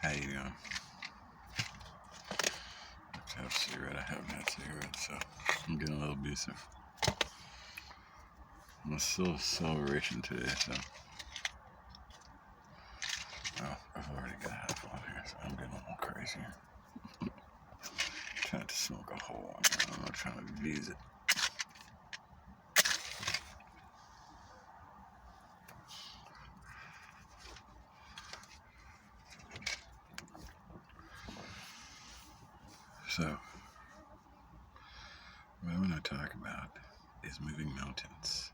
How you doing? I have a cigarette. I haven't had cigarettes, so I'm getting a little abusive. I'm still celebration today, so. Oh, I've already got half on here, so I'm getting a little crazy here. Trying to smoke a whole one. I'm not trying to abuse it. So, what I want to talk about is moving mountains.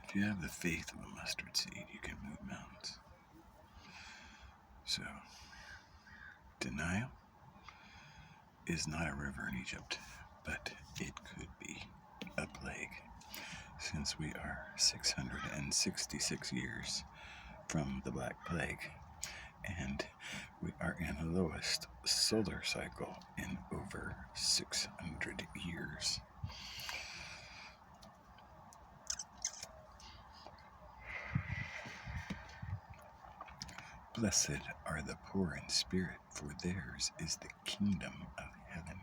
If you have the faith of a mustard seed, you can move mountains. So, denial is not a river in Egypt, but it could be a plague, since we are 666 years from the Black Plague, and we are in the lowest solar cycle in over 600 years. Blessed are the poor in spirit, for theirs is the kingdom of heaven.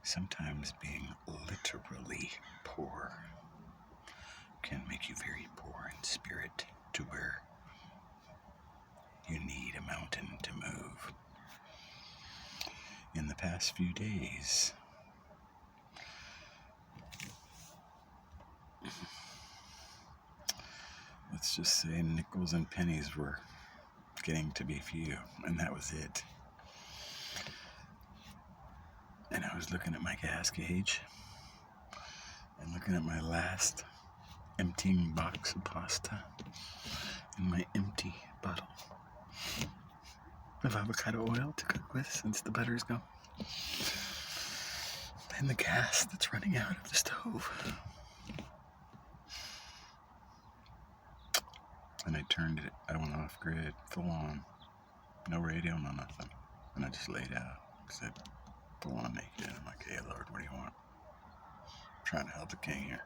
Sometimes being literally poor can make you very poor in spirit, to where you need a mountain to move. In the past few days, let's just say nickels and pennies were getting to be few, and that was it. And I was looking at my gas gauge and looking at my last emptying box of pasta and my empty bottle of avocado oil to cook with, since the butter's gone, and the gas that's running out of the stove. And I turned it, I went off grid, full on, no radio, no nothing. And I just laid out, said, full on naked. I'm like, hey Lord, what do you want? I'm trying to help the king here.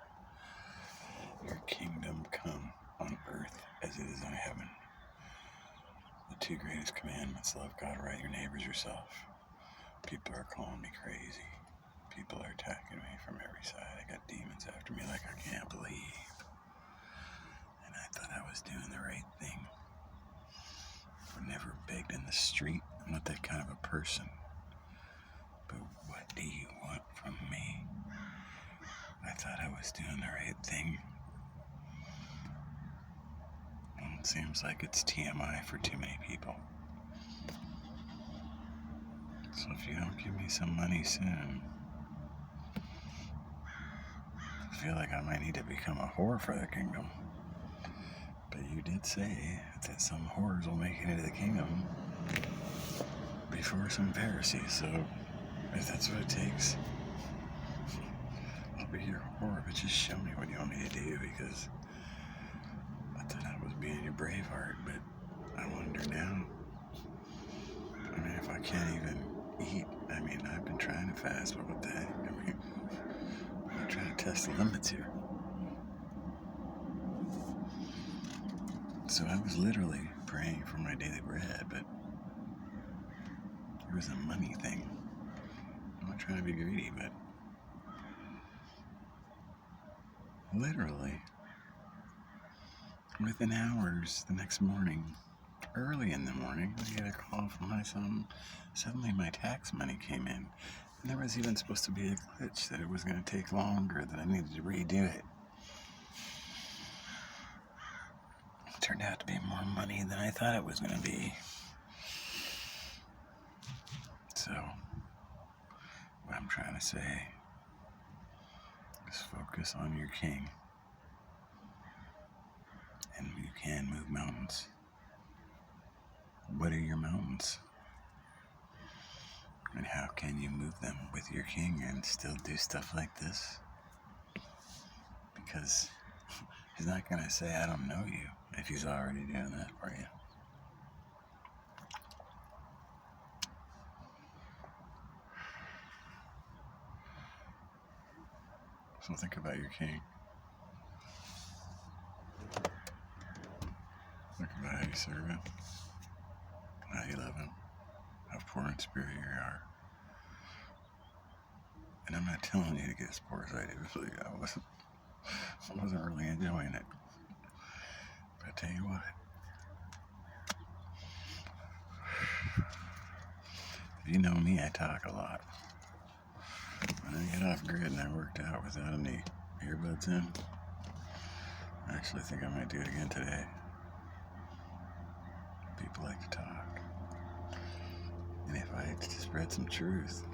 Your kingdom come on earth as it is in heaven. The two greatest commandments: love God, right your neighbors, yourself. People are calling me crazy. People are attacking me from every side. I got demons after me like I can't believe. And I thought I was doing the right thing. I never begged in the street. I'm not that kind of a person. But what do you want from me? I thought I was doing the right thing. Well, it seems like it's TMI for too many people. So if you don't give me some money soon, I feel like I might need to become a whore for the kingdom. But you did say that some whores will make it into the kingdom before some Pharisees, so if that's what it takes, I'll be your whore, but just show me what you want me to do, because I thought I was being your Braveheart, but I wonder now. I mean, if I can't even eat, I mean, I've been trying to fast, but what the heck? I mean, I'm trying to test the limits here. So I was literally praying for my daily bread, but it was a money thing. I'm not trying to be greedy, but literally, within hours the next morning, early in the morning, I get a call from my son. Suddenly my tax money came in, and there was even supposed to be a glitch that it was going to take longer, that I needed to redo it. It turned out to be more money than I thought it was going to be. So, what I'm trying to say is focus on your king, and you can move mountains. What are your mountains? And how can you move them with your king and still do stuff like this? Because he's not going to say, I don't know you, if he's already doing that for you. So think about your king. you serving? How you living? How poor in spirit you are. And I'm not telling you to get as poor as I do. I wasn't really enjoying it. But I tell you what, if you know me, I talk a lot. When I get off grid and I worked out without any earbuds in, I actually think I might do it again today. People like to talk. And if I spread some truth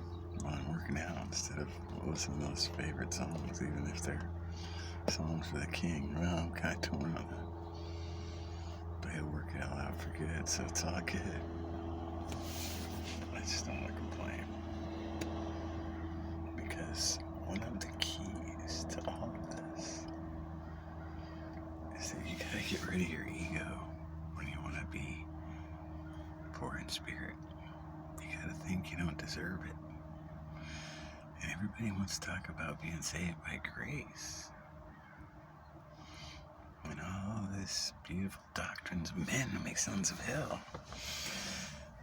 while I'm working out instead of listening to those favorite songs, even if they're songs for the king, well, I'm kind of torn on that. But he'll work it all out for good, so it's all good. I just don't want to complain. Because one of the keys to all of this is that you gotta get rid of your ego when you want to be poor in spirit. You gotta think you don't deserve it. And everybody wants to talk about being saved by grace. And all this beautiful doctrines of men to make sons of hell.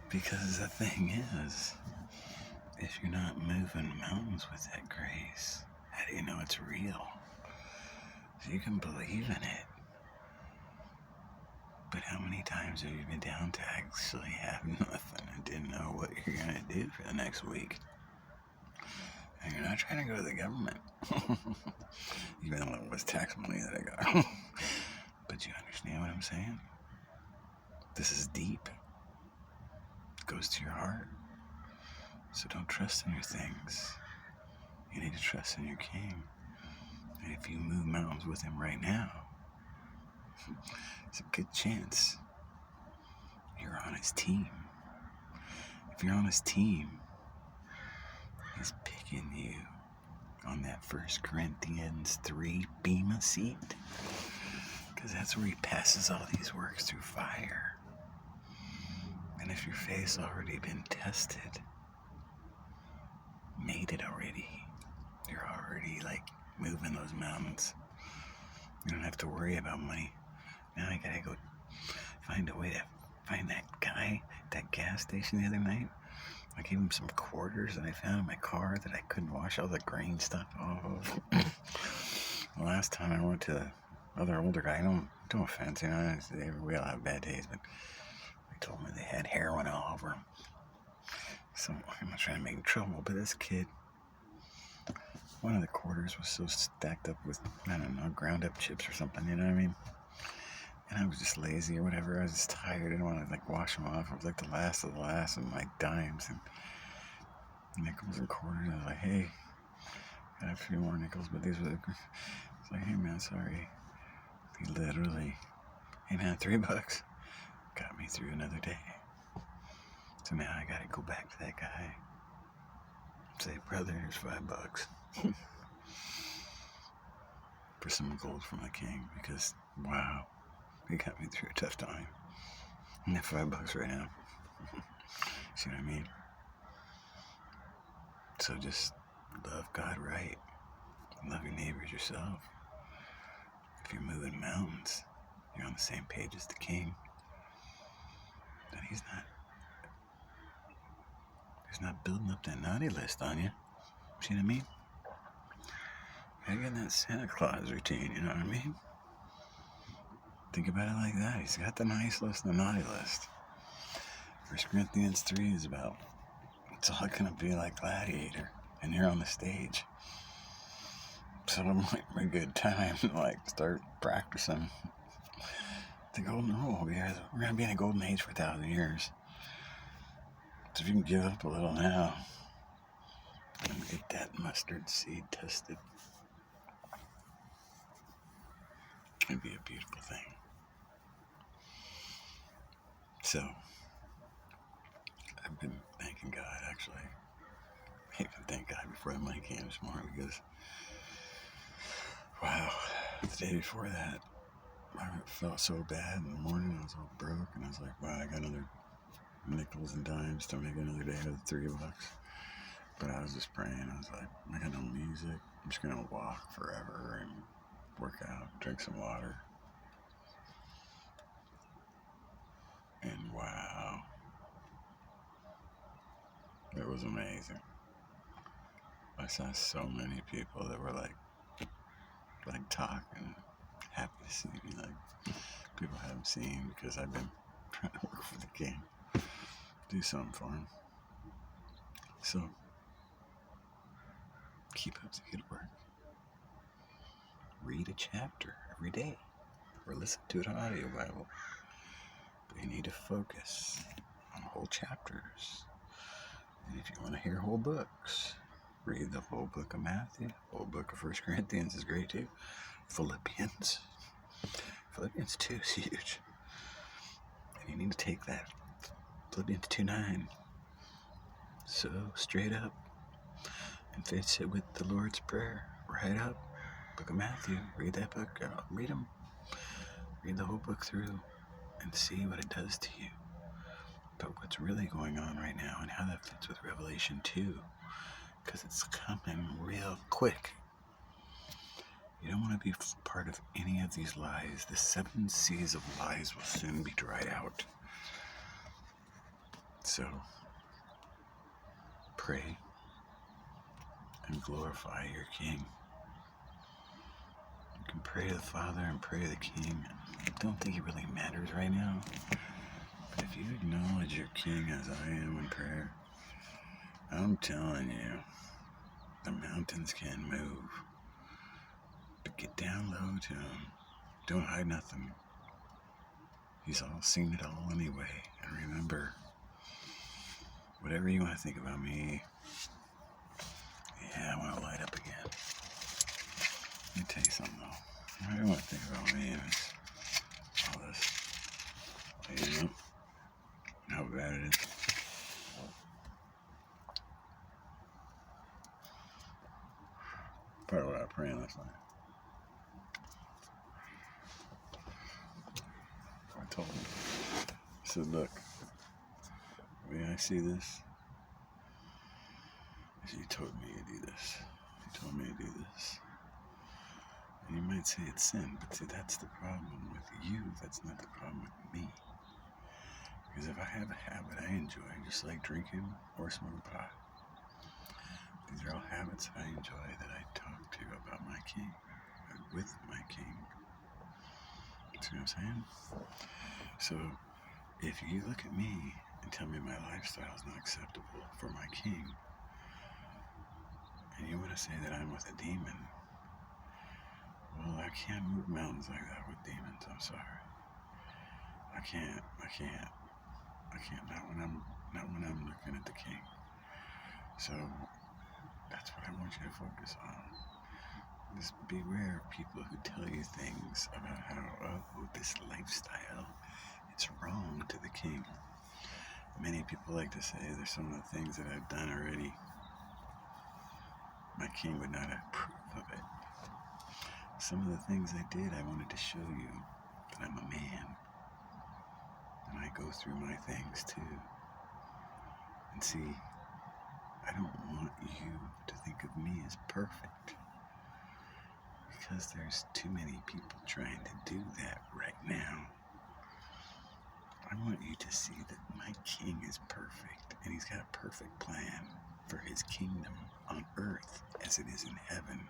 Because the thing is, if you're not moving mountains with that grace, how do you know it's real? So you can believe in it. But how many times have you been down to actually have nothing and didn't know what you're going to do for the next week? And you're not trying to go to the government. Even though it was tax money that I got. But you understand what I'm saying? This is deep. It goes to your heart. So don't trust in your things. You need to trust in your king. And if you move mountains with him right now, it's a good chance you're on his team. If you're on his team, he's picking you on that 1 Corinthians 3 bema seat. Because that's where he passes all these works through fire. And if your faith's already been tested, made it already, you're already like moving those mountains. You don't have to worry about money. Now I gotta go find a way to find that guy at that gas station the other night. I gave him some quarters that I found in my car that I couldn't wash all the grain stuff off of. The last time I went to the other older guy, no offense, you know, we all have bad days, but they told me they had heroin all over them. So I'm not trying to make him trouble, but this kid, one of the quarters was so stacked up with, I don't know, ground up chips or something, you know what I mean? And I was just lazy or whatever. I was just tired. I didn't want to like wash them off. I was like the last of the last of my dimes and nickels and quarters. I was like, hey, got a few more nickels, but these were it's like, hey man, sorry. He literally, hey man, $3 got me through another day. So now I gotta go back to that guy. Say, brother, here's $5 for some gold from the king, because wow, he got me through a tough time. And that $5 right now. See what I mean? So just love God right. Love your neighbors yourself. If you're moving mountains, you're on the same page as the king. Then he's not building up that naughty list on you. See what I mean? Gotta get in that Santa Claus routine, you know what I mean? Think about it like that. He's got the nice list and the naughty list. 1 Corinthians 3 is about, it's all gonna be like Gladiator, and you're on the stage. So it might be a good time to like start practicing the golden rule, because we're gonna be in a golden age for 1,000 years. So if you can give up a little now and get that mustard seed tested, it'd be a beautiful thing. So I've been thanking God, actually. I even thank God before the mic came this morning, because wow, the day before that I felt so bad in the morning. I was all broke, and I was like, wow, I got another nickels and dimes to make another day with $3. But I was just praying. I was like, I got no music. I'm just gonna walk forever and work out, drink some water. Wow. It was amazing. I saw so many people that were like talking, happy to see me, like people I haven't seen because I've been trying to work for the king, do something for him. So keep up the good work. Read a chapter every day, or listen to an audio Bible. But you need to focus on whole chapters. And if you want to hear whole books, read the whole book of Matthew. Whole book of 1 Corinthians is great too. Philippians 2 is huge. And you need to take that Philippians 2:9 so straight up and fix it with the Lord's Prayer right up. Book of Matthew. Read that book. Read them. Read the whole book through and see what it does to you. But what's really going on right now and how that fits with Revelation 2, because it's coming real quick. You don't want to be part of any of these lies. The 7 seas of lies will soon be dried out. So, pray and glorify your King. You can pray to the Father and pray to the King. I don't think it really matters right now. But if you acknowledge your King as I am in prayer, I'm telling you, the mountains can move. But get down low to him. Don't hide nothing. He's all seen it all anyway. And remember, whatever you want to think about me, yeah, I want to light up again. Let me tell you something though. What I want to think about me is all this. You know how bad it is. Part of what I was praying last night. I told him. I said, look, the way I see this, is you told me to do this. You told me to do this. And you might say it's sin, but see, that's the problem with you. That's not the problem with me. Because if I have a habit I enjoy, just like drinking or smoking pot, these are all habits I enjoy that I talk to about my King, with my King. See what I'm saying? So, if you look at me and tell me my lifestyle is not acceptable for my King, and you want to say that I'm with a demon, well, I can't move mountains like that with demons. I'm sorry. I can't. Not when I'm looking at the King. So that's what I want you to focus on. Just beware of people who tell you things about how, this lifestyle, it's wrong to the King. Many people like to say there's some of the things that I've done already. My King would not approve of it. Some of the things I did, I wanted to show you that I'm a man. And I go through my things too. And see, I don't want you to think of me as perfect. Because there's too many people trying to do that right now. I want you to see that my King is perfect. And he's got a perfect plan for his kingdom on earth as it is in heaven.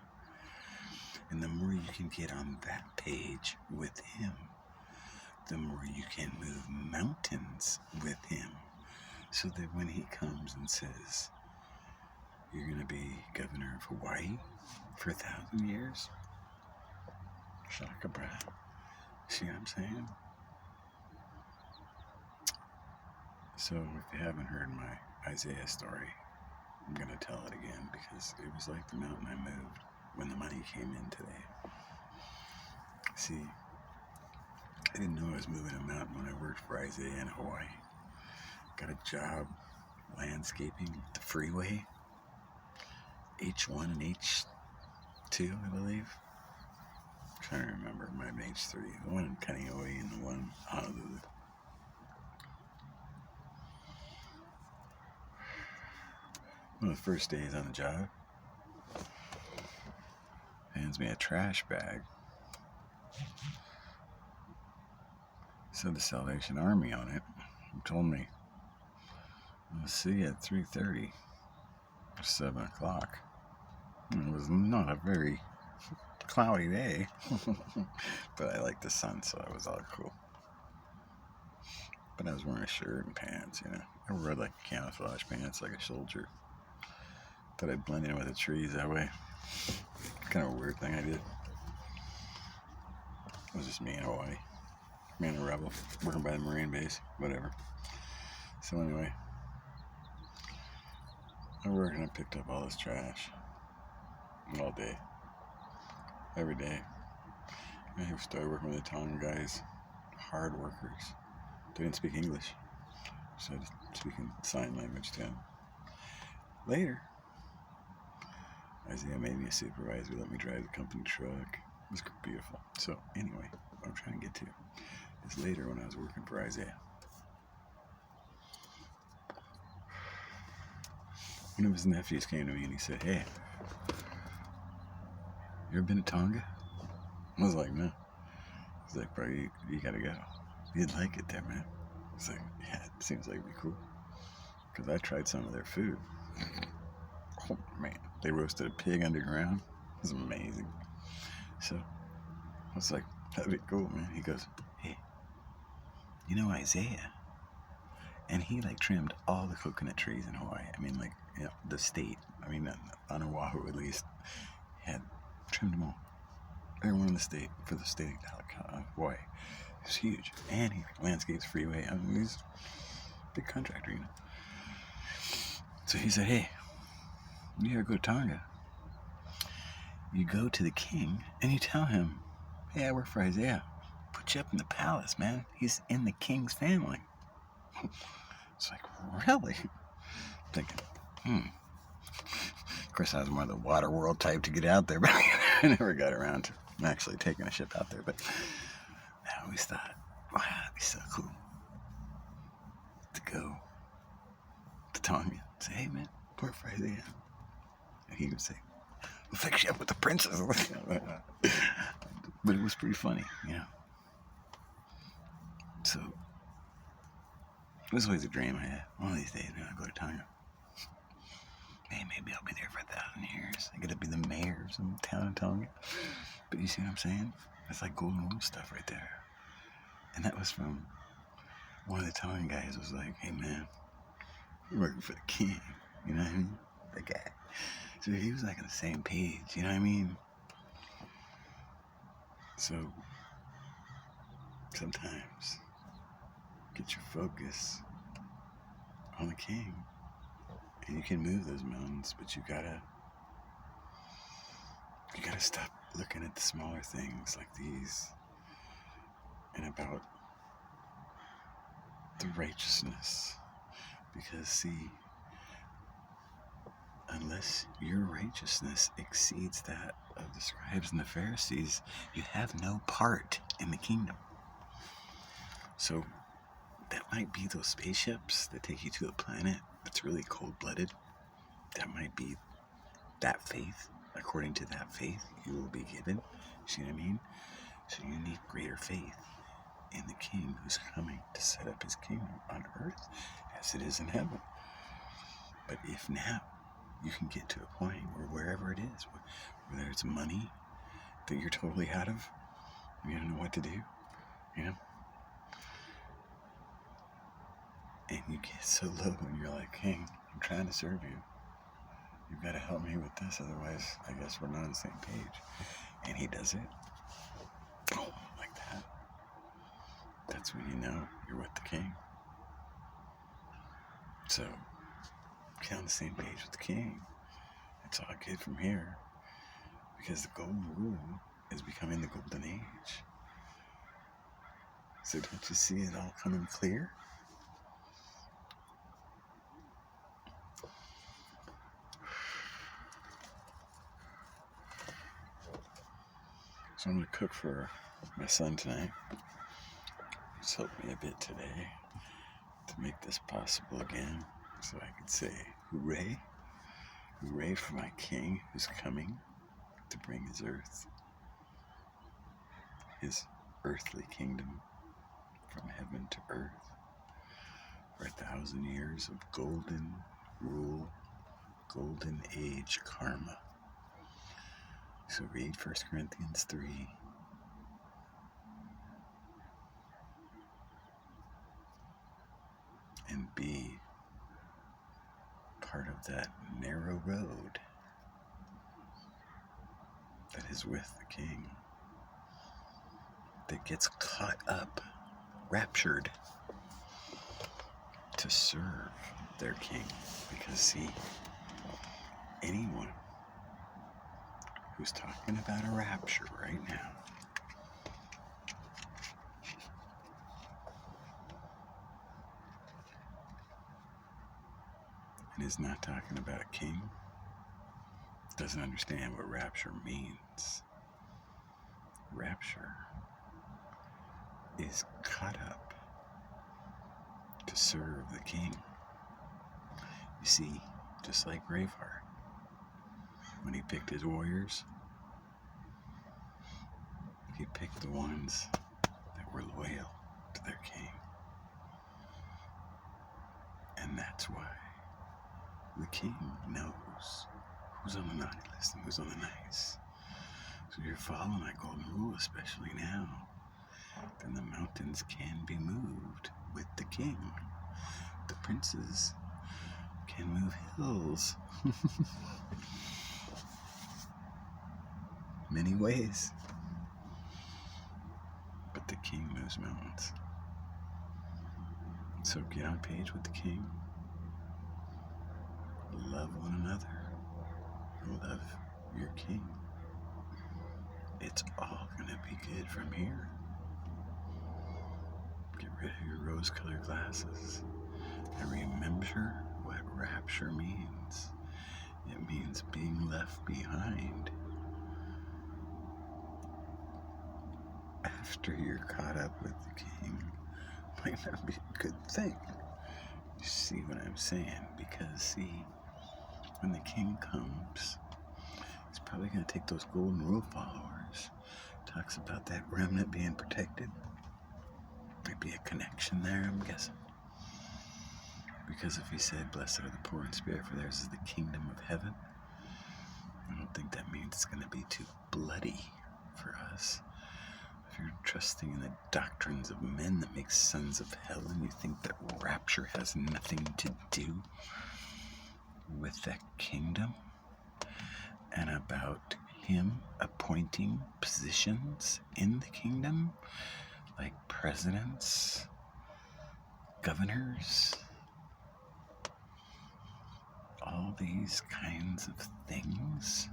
And the more you can get on that page with him, the more you can move mountains with him. So that when he comes and says, you're going to be governor of Hawaii for 1,000 years, shaka bra. See what I'm saying? So if you haven't heard my Isaiah story, I'm going to tell it again because it was like the mountain I moved when the money came in today. See, I didn't know I was moving a mountain when I worked for Isaiah in Hawaii. Got a job landscaping the freeway, H1 and H2, I believe. I'm trying to remember, my H3, the one in Kaneohe and the one in Honolulu. One of the first days on the job, hands me a trash bag. Said the Salvation Army on it. I'm told me, "I'll see you at 3:30 or 7 o'clock." It was not a very cloudy day, but I liked the sun, so it was all cool. But I was wearing a shirt and pants, you know. I wore like camouflage pants, like a soldier. Thought I'd blend in with the trees that way. Kind of a weird thing I did. It was just me in Hawaii. Me and a rebel, working by the Marine base, whatever. So anyway, I worked and I picked up all this trash. All day. Every day. And I started working with the Tongan guys. Hard workers. They didn't speak English. So I was speaking sign language to them. Later, Isaiah made me a supervisor, let me drive the company truck. It was beautiful. So anyway, what I'm trying to get to is later when I was working for Isaiah. One of his nephews came to me and he said, "Hey, you ever been to Tonga?" I was like, "No." He's like, "Bro, you gotta go. You'd like it there, man." I was like, "Yeah, it seems like it'd be cool." Because I tried some of their food. Oh, man. They roasted a pig underground. It was amazing. So I was like, "That'd be cool, man." He goes, "Hey, you know Isaiah?" And he like trimmed all the coconut trees in Hawaii. I mean, like, you know, the state. I mean, on Oahu at least, had trimmed them all. Everyone in the state for the state of Hawaii. It's huge. And he landscapes freeway. I mean, he's a big contractor, you know. So he said, "Hey, you ever go to Tonga? You go to the king and you tell him, 'Hey, I work for Isaiah. Put you up in the palace, man. He's in the king's family.'" It's like, really? Thinking, Of course, I was more the water world type to get out there, but I never got around to actually taking a ship out there. But I always thought, wow, that'd be so cool to go to Tonga and say, "Hey, man, work for Isaiah." And he would say, "We'll fix you up with the princess." But it was pretty funny, you know. So it was always a dream I had. One of these days, man, I'll go to Tonga. Hey, maybe I'll be there for 1,000 years. I gotta be the mayor of some town in Tonga. But you see what I'm saying? That's like golden rule stuff right there. And that was from one of the Tongan guys was like, "Hey, man, you're working for the king." You know what I mean? The guy. So he was like on the same page, you know what I mean? So sometimes get your focus on the king. And you can move those mountains, but you gotta stop looking at the smaller things like these and about the righteousness. Because see, unless your righteousness exceeds that of the scribes and the Pharisees, you have no part in the kingdom. So that might be those spaceships that take you to a planet that's really cold-blooded. That might be that faith. According to that faith, you will be given. See what I mean? So you need greater faith in the King who's coming to set up his kingdom on earth as it is in heaven. But if now you can get to a point where wherever it is, whether it's money that you're totally out of, you don't know what to do, you know? And you get so low and you're like, "King, I'm trying to serve you. You've got to help me with this, otherwise I guess we're not on the same page." And he does it. Boom, like that. That's when you know you're with the king. So, get on the same page with the king. It's all good from here. Because the golden rule is becoming the golden age. So don't you see it all coming clear? So I'm going to cook for my son tonight. He's helped me a bit today to make this possible again. So I could say, hooray, hooray for my king who's coming to bring his earthly kingdom from heaven to earth. for 1,000 years of golden rule, golden age karma. So read 1 Corinthians 3. And be part of that narrow road that is with the King, that gets caught up, raptured to serve their King. Because see, anyone who's talking about a rapture right now and is not talking about a king doesn't understand what rapture means. Rapture is caught up to serve the King. You see, just like Braveheart, when he picked his warriors, he picked the ones that were loyal to their King. And that's why the King knows who's on the naughty list and who's on the nice. So if you're following that golden rule, especially now, then the mountains can be moved with the King. The princes can move hills. Many ways. But the King moves mountains. So get on page with the King. Love one another. Love your King. It's all gonna be good from here. Get rid of your rose-colored glasses and remember what rapture means. It means being left behind after you're caught up with the King. Might not be a good thing. You see what I'm saying? Because see, when the King comes, he's probably going to take those golden rule followers. Talks about that remnant being protected. Might be a connection there, I'm guessing. Because if he said, blessed are the poor in spirit, for theirs is the kingdom of heaven, I don't think that means it's going to be too bloody for us. If you're trusting in the doctrines of men that make sons of hell, and you think that rapture has nothing to do with that kingdom, and about him appointing positions in the kingdom, like presidents, governors, all these kinds of things,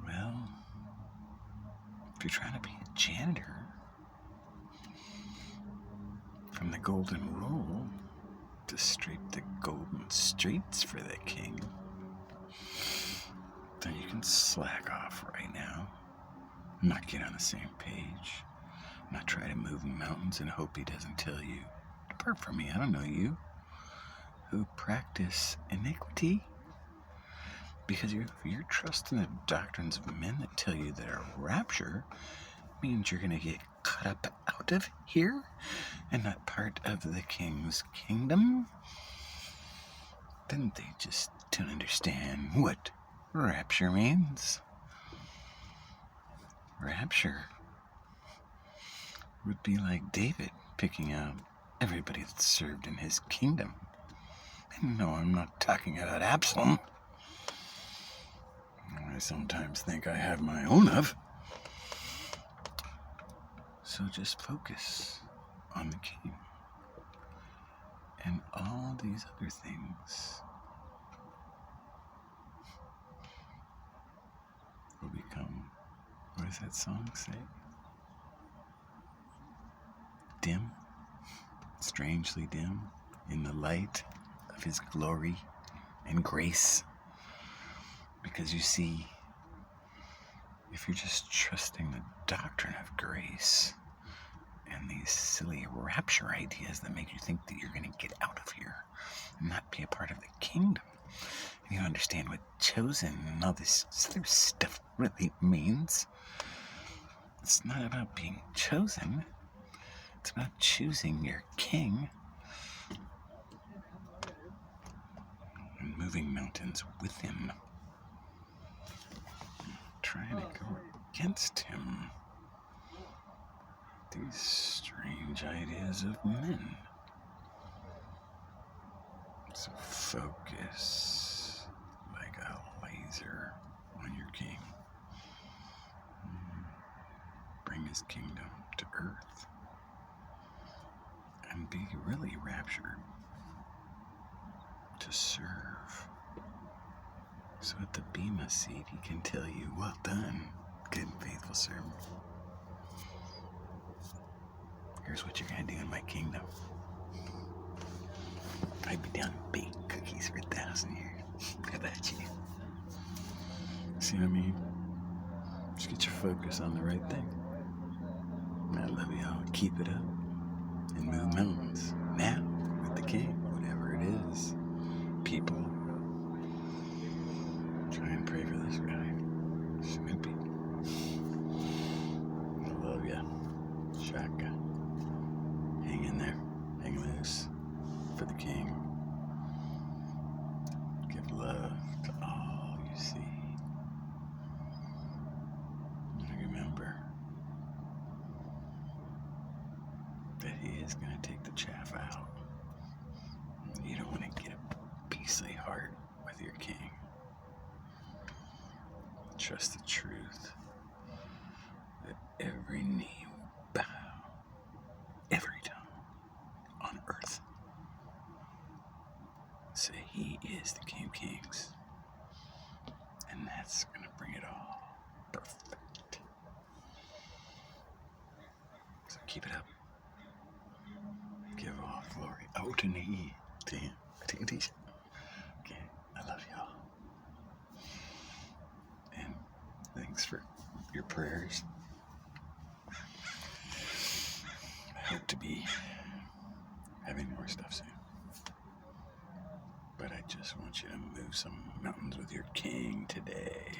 well, if you're trying to be a janitor from the golden rule to scrape the golden streets for the King, then you can slack off right now, not get on the same page, not try to move mountains and hope he doesn't tell you, depart from me, I don't know you, who practice iniquity. Because if you're trusting the doctrines of men that tell you that a rapture means you're going to get cut up out of here and not part of the King's kingdom, then they just don't understand what rapture means. Rapture would be like David picking out everybody that served in his kingdom. And no, I'm not talking about Absalom. I sometimes think I have my own of. So just focus on the King. And all these other things will become, what does that song say? Dim, strangely dim, in the light of his glory and grace. Because you see, if you're just trusting the doctrine of grace and these silly rapture ideas that make you think that you're going to get out of here and not be a part of the kingdom, and you understand what chosen and all this other stuff really means, it's not about being chosen. It's about choosing your king and moving mountains with him. Trying to go against him. These strange ideas of men. So focus like a laser on your king. Bring his kingdom to earth. And be really raptured to serve. So at the Bema seat, he can tell you, well done, good and faithful servant. Here's what you're going to do in my kingdom. I'd be down and bake cookies for 1,000 years. How about you? See what I mean? Just get your focus on the right thing. I love y'all. Keep it up. And move mountains. Now, with the king, whatever it is. People. Try and pray for this guy. Snoopy. I love ya. Shaka. Hang in there. Hang loose. For the king. Give love to all you see. And remember that he is going to take the chaff out. You don't want to get a beastly heart with your king. Trust the truth that every knee will bow, every tongue on earth. Say he is the King of Kings. And that's going to bring it all perfect. So keep it up. Give all glory. Oh, to me. To him. To Tisha. Okay. I love y'all. And thanks for your prayers. I hope to be having more stuff soon. But I just want you to move some mountains with your king today.